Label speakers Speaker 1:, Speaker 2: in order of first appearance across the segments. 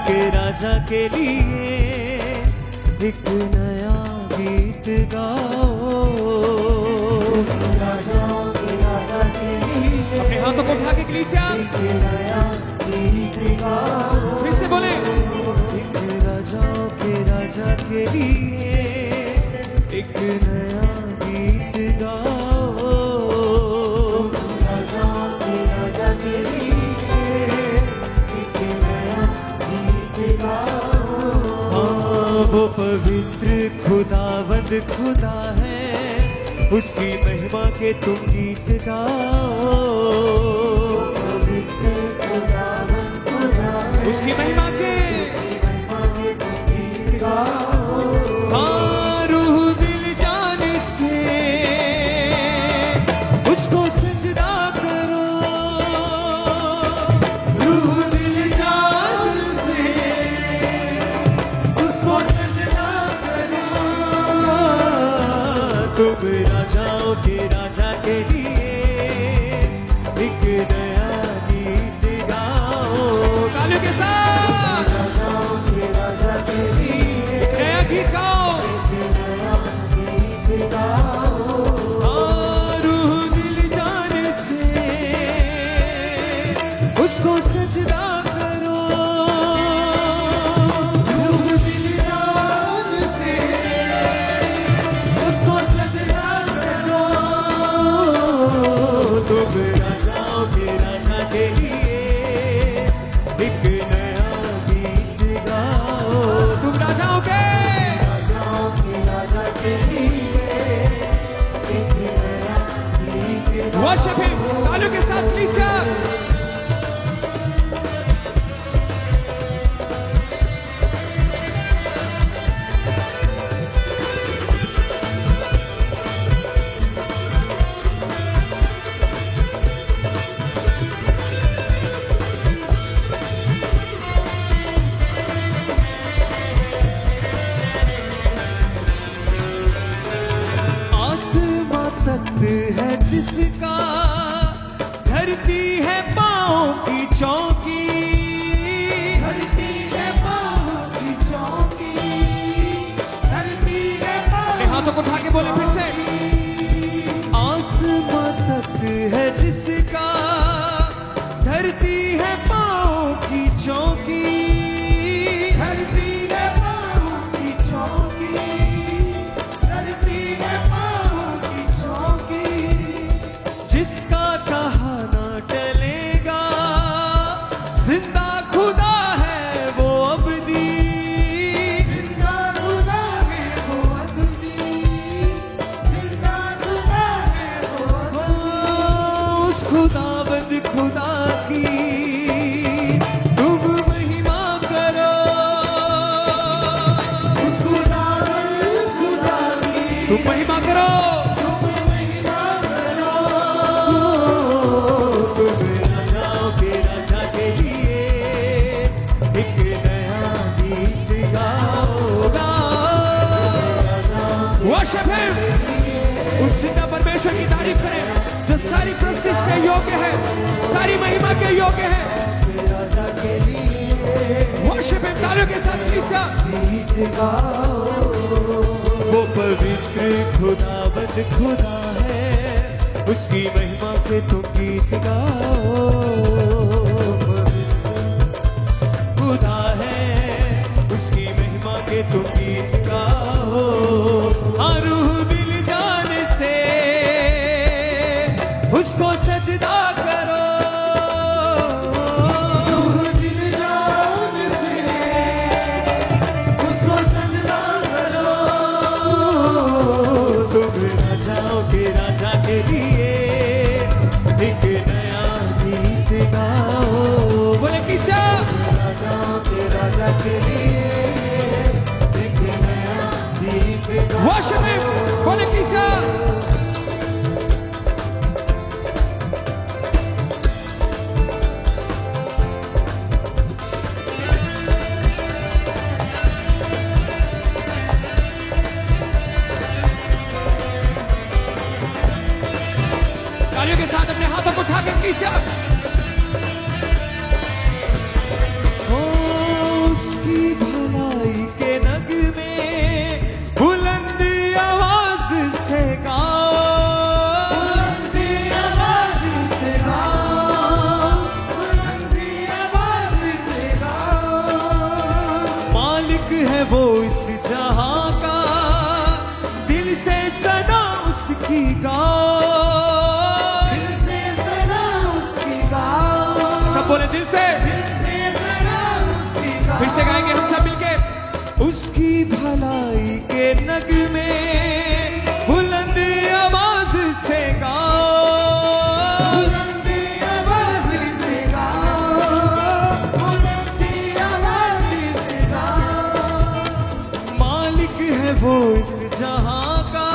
Speaker 1: के राजा के लिए एक नया गीत गाओ।
Speaker 2: राजाओं के राजा के लिए
Speaker 3: अपने हाथों को उठा के कलीसिया
Speaker 2: एक नया गीत गाओ।
Speaker 3: फिर से बोले,
Speaker 1: एक राजाओं के राजा के लिए एक नया गीत गाओ।
Speaker 2: राजाओं के राजा के लिए एक नया गीत गाओ।
Speaker 1: हाँ, वो पवित्र खुदावंद खुदा है, उसकी महिमा के तुम गीत गाओ।
Speaker 2: पवित्र खुदावंद खुदा है,
Speaker 3: उसकी महिमा के
Speaker 2: महिमा के तुम गीत गाओ।
Speaker 1: हाँ, रूह दिल जान से उसको सजदा करो। रूह दिल जान से उसको सजदा करो। तुम राजाओं के राजा के लिए एक नया गीत गाओ।
Speaker 3: तालियों के साथ
Speaker 2: राजाओं के राजा के लिए
Speaker 3: नया गीत गाओ।
Speaker 2: एक नया गीत गाओ।
Speaker 1: हाँ, रूह दिल जान से उसको सजदा करो। रूह दिल जान से उसको सजदा करो। तुम राजाओं के राजा के लिए एक नया गीत गाओ।
Speaker 3: तुम राजाओं के
Speaker 2: राजाओं के राजा के लिए एक नया गीत गाओ।
Speaker 3: वर्शिप हिम, तालियों के साथ कलीसिया।
Speaker 1: आसमां तख्त है जिसका, धरती है पाँव की चौकी।
Speaker 2: धरती है पाँव की चौकी, धरती है
Speaker 3: अपने हाथों को उठा के बोले फिर से,
Speaker 1: आसमां तख्त है जिसका, धरती है पाँव की चौकी।
Speaker 2: धरती है पाँव की चौकी, धरती है पाँव की चौकी।
Speaker 1: जिसका कहा ना टलेगा, जिंदा खुदा है वो अबदी।
Speaker 2: जिंदा खुदा है वो अबदी, जिंदा खुदा है वो
Speaker 1: उस खुदाबंद खुदा की तुम महिमा करो।
Speaker 2: उस खुदावंद खुदा की
Speaker 3: तुम महिमा करो।
Speaker 2: तुम महिमा करो।
Speaker 1: तुम राजाओं के राजा के लिए एक नया गीत गाओ।
Speaker 3: वर्शिप हिम, उस जिंदा परमेश्वर की तारीफ करें जो सारी प्रस्तिश के योग्य है, सारी महिमा के योग्य है।
Speaker 2: राजा के लिए
Speaker 3: वर्शिप हिम, तालियों के साथ कलीसिया।
Speaker 2: गीत गाओ।
Speaker 1: वो पवित्र खुदाबंद खुदा है, उसकी महिमा के तुम गीत गाओ। खुदा है, उसकी महिमा के तुम गीत गाओ। हाँ, रूह दिल जान से उसको सजदा करो।
Speaker 2: रूह दिल जान से उसको सजदा करो।
Speaker 1: तुम राजाओं के राजा के लिए एक नया गीत गाओ।
Speaker 3: बोले दिल से फिर से गाएंगे हम सब मिलके।
Speaker 1: उसकी भलाई के नगमे बुलंद आवाज से गाओ,
Speaker 2: बुलंदी आवाज से गाओ, बुलंदी आवाज से गाओ।
Speaker 1: मालिक है वो इस जहां का,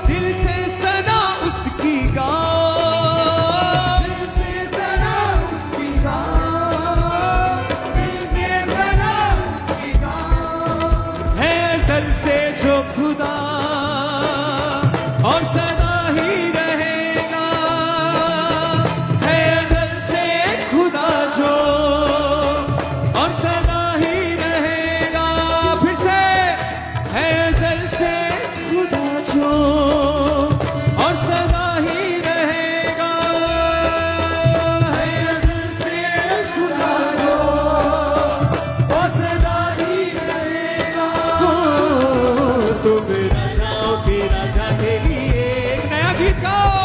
Speaker 1: दिल से सना उसकी गाओ,
Speaker 2: दिल से सना उसकी गाओ, दिल से सना उसकी गाओ।
Speaker 1: है अज़ल से जो खुदा और सदा ही रहेगा, है अज़ल से खुदा जो और सदा ही रहेगा। फिर से है अज़ल से खुदा जो और सदा ही रहेगा, है
Speaker 2: अज़ल से खुदा जो और सदा ही रहेगा।
Speaker 1: तुम राजाओं के राजा के लिए
Speaker 3: एक नया गीत गाओ,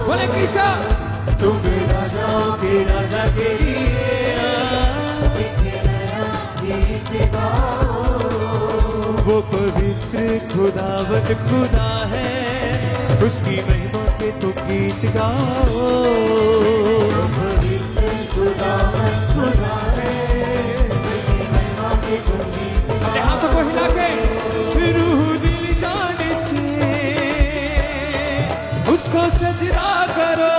Speaker 3: बोले कृष्णा।
Speaker 1: तुम राजाओं के राजा के लिए वो पवित्र खुदावत खुदा है, उसकी महिमा के तुम गीत गाओ। पवित्र खुदावत खुदा है, उसकी महिमा के तुम गीत
Speaker 3: अपने हाथों को हिला के
Speaker 1: रूह दिल जाने से उसको सजदा करो,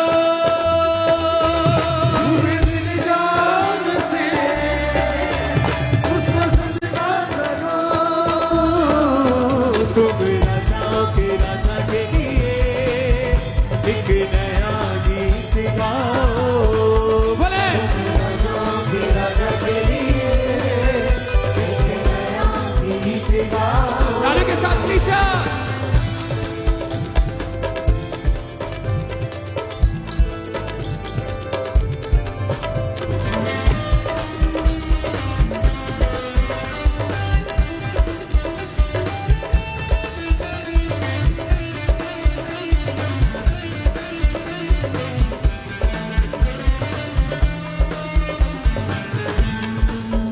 Speaker 2: दिल जान से उसको सजदा करो।
Speaker 1: तुम राजाओं के राजा के लिए एक नया गीत गाओ।
Speaker 3: बोले
Speaker 2: राजाओं के राजा के लिए एक नया गीत गाओ।
Speaker 3: तालियों के साथ कृष्णा।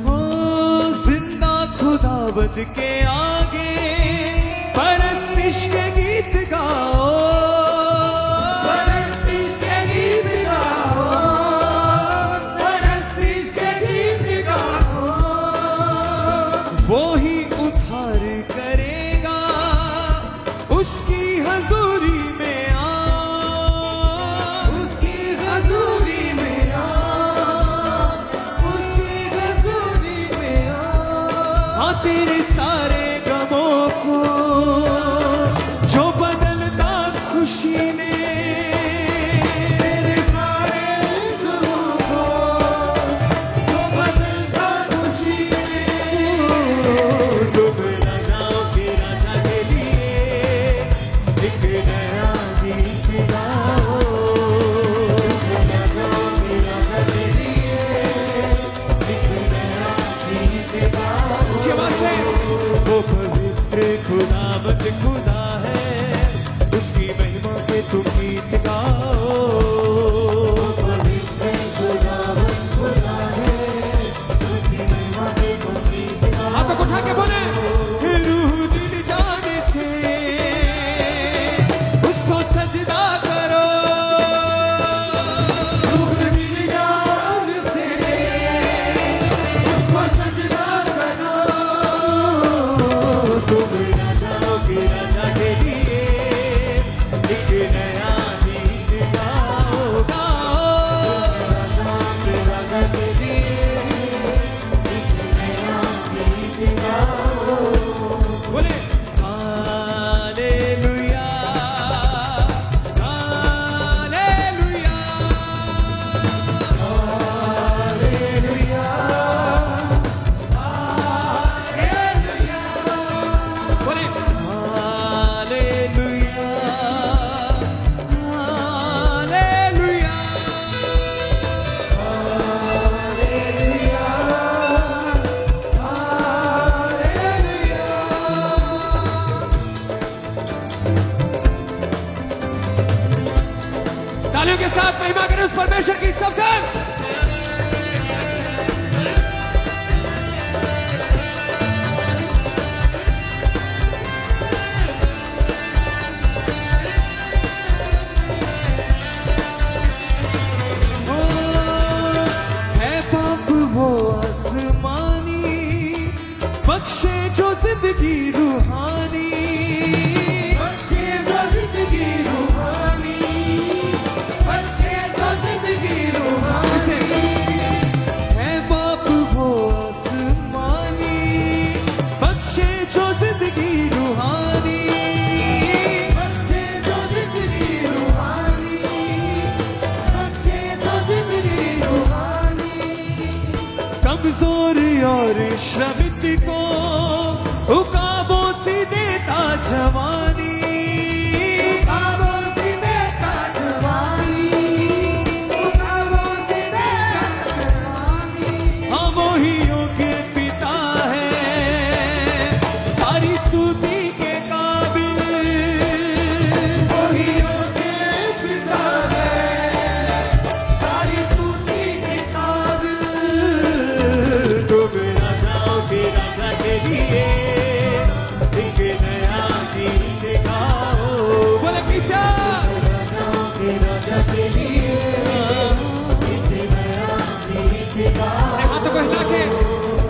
Speaker 1: ओ जिंदा खुदावत के आगे परस्तिश के गीत गाओ,
Speaker 2: परस्तिश के गीत गाओ, परस्तिश के गीत गाओ।
Speaker 1: वो ही उद्धार करेगा, उसकी हजूरी में आओ,
Speaker 2: उसकी हजूरी में आओ, उसकी हजूरी में आओ।
Speaker 1: हाँ तेरे सारे
Speaker 3: साथ महिमा करें उस परमेश्वर की सबसे।
Speaker 2: है बाप वो आसमानी, बख्शे जो जिंदगी रूहानी,
Speaker 1: बख्शे जो जिंदगी रूहानी, बख्शे जो जिंदगी रूहानी।
Speaker 2: है बाप वो आसमानी, बख्शे जो जिंदगी रूहानी,
Speaker 1: बख्शे जो जिंदगी रूहानी, बख्शे जो जिंदगी रूहानी।
Speaker 2: कमजोर और श्रमित को उकाबों से देता जवानी,
Speaker 1: उकाबों से देता जवानी, उकाबों से देता जवानी।
Speaker 2: हाँ वो ही योग्य पिता है, सारी स्तुति के काबिल,
Speaker 1: वही योग्य पिता है, सारी स्तुति के काबिल।
Speaker 2: तुम राजाओं के राजा के लिए एक नया गीत गाओ।
Speaker 3: बोले पीछा
Speaker 1: राजाओं के राजा के लिए एक नया गीत गाओ।
Speaker 3: अपने हाथों को हिला के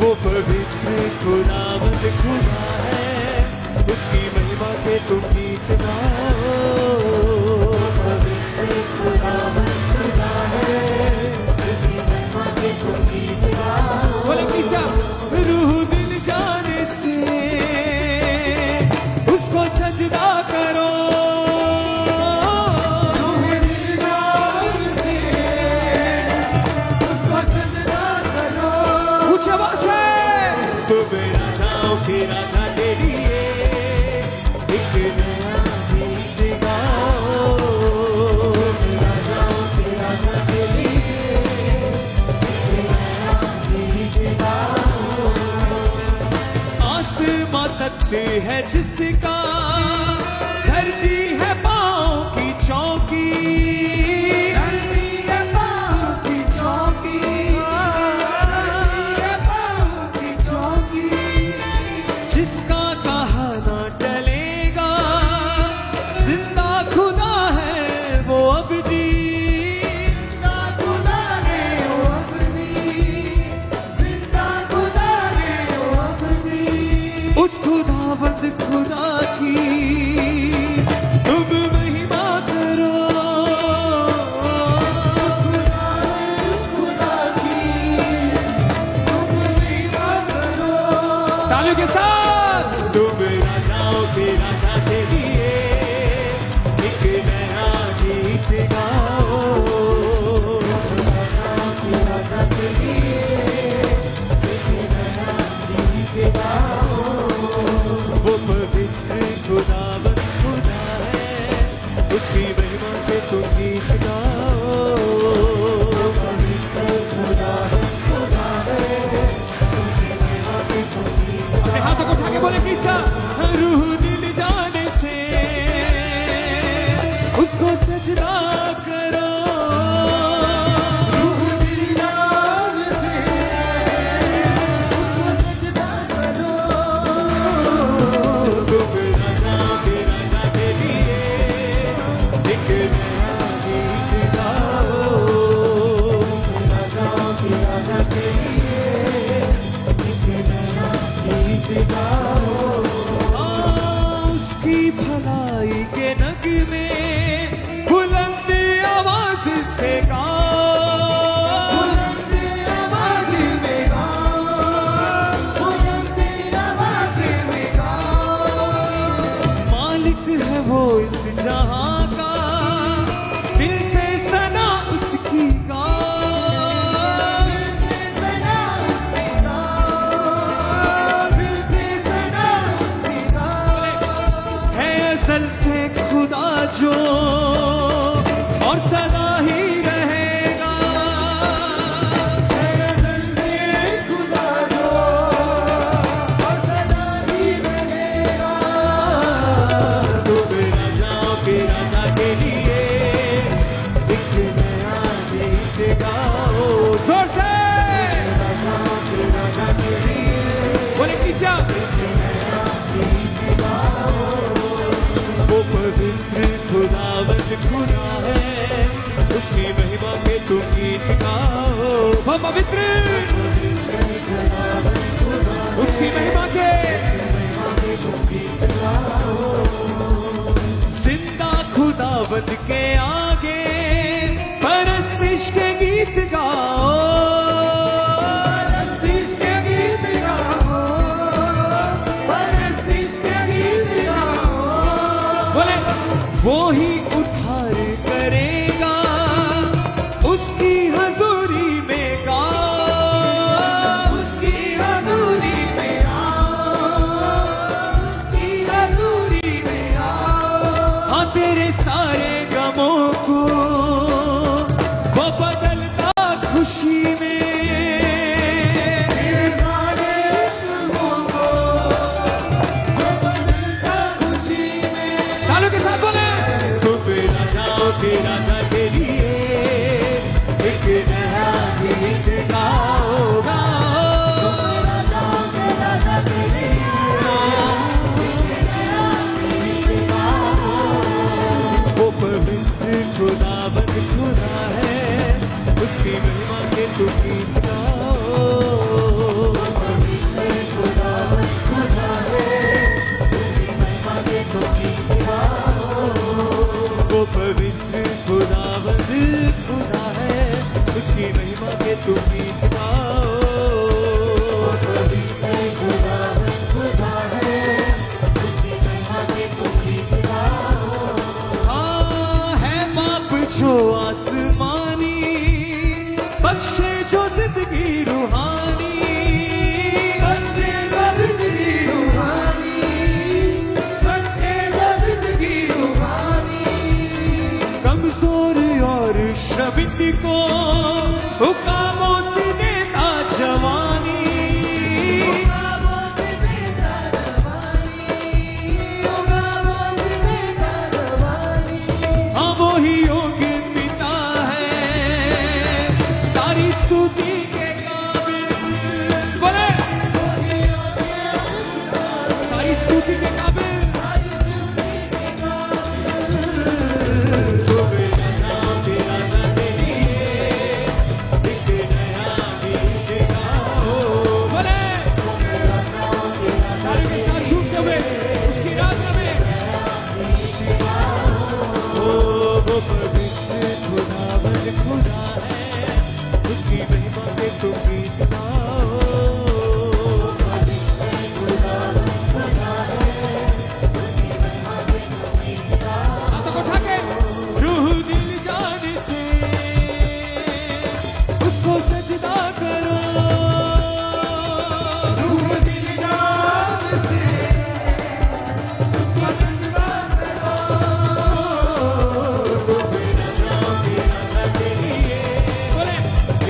Speaker 2: वो पवित्र खुदावंद खुदा है, उसकी महिमा के तुम गीत गाओ।
Speaker 1: पवित्र खुदावंद खुदा है, उसकी महिमा के तुम गीत गाओ।
Speaker 3: बोले पीछा
Speaker 2: रूह दिल जाने से उसको सजदा करो,
Speaker 1: तुम्हें दिल जान से उसको सजदा करो।
Speaker 3: ऊंची आवाज से
Speaker 2: तुम राजाओं के राजा के लिए एक नया गीत गाओ।
Speaker 1: राजाओं के राजा के लिए एक नया गीत गाओ।
Speaker 2: आसमां तख्त है जिसका, धरती है पाँव की चौकी,
Speaker 1: धरती है पाँव की चौकी, धरती है पाँव की चौकी।
Speaker 2: जिसका कहा ना टलेगा, जिंदा खुदा है वो अबदी,
Speaker 1: जिंदा खुदा है वो अपनी, जिंदा खुदा है वो अपनी।
Speaker 2: उस खुदावंद खुदा
Speaker 3: वो पवित्र उसकी महिमा के
Speaker 2: जिंदा खुदावंद के आगे परस्तिश के गीत गाओ,
Speaker 1: परस्तिश के गीत गाओ, परस्तिश के गीत गाओ।
Speaker 3: बोले
Speaker 2: वो ही उद्धार करेगा उसकी हजूरी में गाओ,
Speaker 1: उसकी हजूरी में आओ, उसकी हजूरी में आओ।
Speaker 2: हाँ तेरे सारे गमों को वो बदलता खुशी में,
Speaker 1: तेरे सारे गमों को वो बदलता खुशी में।
Speaker 3: तालों के साथ बोले
Speaker 2: तुम राजाओं के राजा के लिए एक नया गीत गाओ, गाओ।
Speaker 1: राजाओं के राजा के लिए
Speaker 2: वो पवित्र खुदावंद खुदा है, उसकी महिमा के तुम गीत गाओ। वो पवित्र खुदावंद खुदा है, उसकी महिमा के तुम गीत गाओ। हाँ है बाप जो आसमानी, बख्शे जो जिंदगी रूहानी,
Speaker 1: बख्शे जो जिंदगी रूहानी, बख्शे जो जिंदगी रूहानी।
Speaker 2: कमजोर और शबित को हुकामों से देता जवानी,
Speaker 1: गावों से देता जवानी, गावों से देता जवानी।
Speaker 2: हाँ वो ही योग्य पिता है सारी स्तुति के काबिल,
Speaker 3: बोले सारी स्तुति के काबिल
Speaker 2: तुम्हें राजाओं के राजा के लिए एक नया गीत गाओ।
Speaker 3: बोले तालों के साथ झूमते हुए उसकी रात में
Speaker 2: वो पवित्र खुदावंद खुदा है, उसकी महिमा के तुम गीत गाओ।
Speaker 3: हाथों को उठा के
Speaker 2: रूह दिल जान से उसको सजदा करो,
Speaker 1: रूह दिल जान से उसको सजदा करो।
Speaker 2: राजाओं के राजा के लिए
Speaker 3: बोले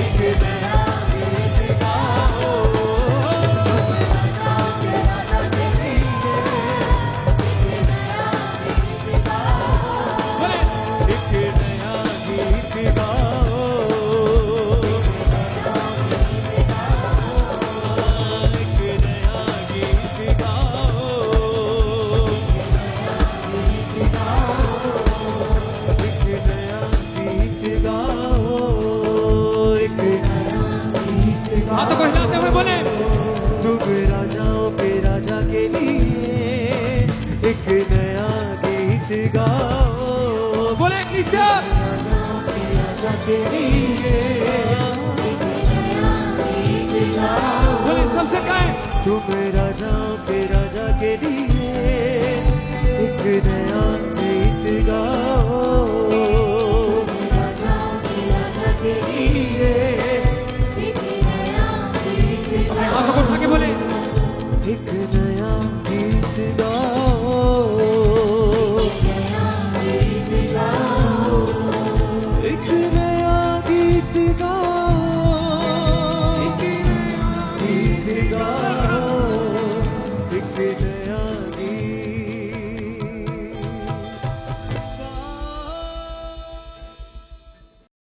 Speaker 2: एक नया गीत गाओ।
Speaker 3: बोले
Speaker 2: एक नया गीत गाओ, एक नया गीत गाओ, एक नया गीत गाओ, एक
Speaker 3: हाथों को हिलाते हुए बोले
Speaker 2: तुम राजाओं के राजा के लिए एक नया गीत गाओ।
Speaker 3: बोले कलीसिया बोले सबसे कहें
Speaker 2: तुम राजाओं के राजा के लिए एक नया गीत गाओ।
Speaker 3: अपने हाथों को उठा के बोले
Speaker 2: एक नया गीत गाओ, एक नया गीत गाओ, एक नया गीत गाओ, एक नया